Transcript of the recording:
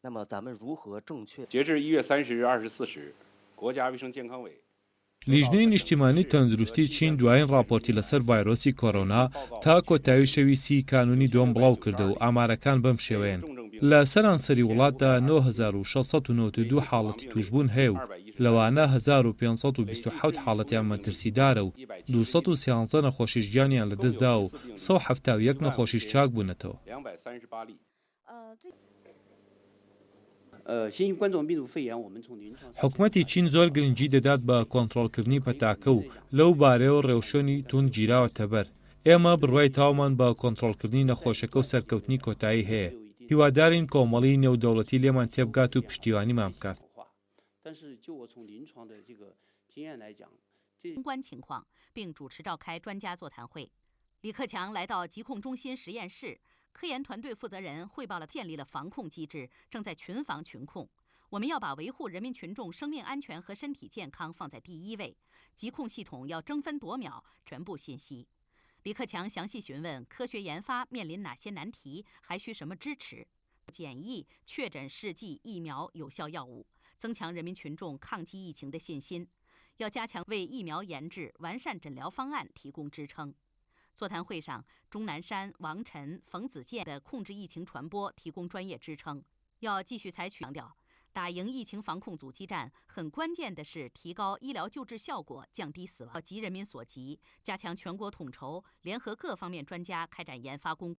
那么咱们如何正确？截至1月30日24时，国家卫生健康委 لیژنەی نیشتیمانی تەندروستی چین دوایین راپۆرتی لەسەر ڤایرۆسی کۆرۆنا تا کۆتایی شەوی سی کانونی دووەم بڵاو کردە و ئامارەکان بەم شێوەیەن. لە سەرانسەری وڵاتدا 9692 حاڵەتی توشبوون هەیە و لەوانە 1527 حاڵەتیان مەترسیدارە و 213 نەخۆشیش گیانیان لەدەستدا و 171 نەخۆشیش چاک بوونەتەوە. 238例。حکوومەتی چین زۆر گرنگی دەدات بە کۆنتڕۆڵکردنی پەتاکە و لەو بارەیەوە ڕێوشۆنی تون گیراوەتە بەر. ئێمە بڕوای تاومان بە کۆنتڕۆڵکردنی نەخۆشەکە و سەرکەوتنی کۆتایی هەیە. هیوادارین کۆمەڵی نێودەوڵەتی لێمان تێبگات و پشتیوانیمان بکات. 相关情况，并主持召开专家座谈会。李克强来到疾控中心实验室，科研团队负责人汇报了建立了防控机制，正在群防群控。我们要把维护人民群众生命安全和身体健康放在第一位，疾控系统要争分夺秒全部信息。李克强详细询问科学研发面临哪些难题，还需什么支持，检疫、确诊试剂、疫苗、有效药物，增强人民群众抗击疫情的信心。要加强为疫苗研制、完善诊疗方案提供支撑。座谈会上，钟南山、王晨、冯子健的控制疫情传播提供专业支撑。要继续采取强调，打赢疫情防控阻击战，很关键的是提高医疗救治效果，降低死亡，急人民所急，加强全国统筹，联合各方面专家开展研发工作。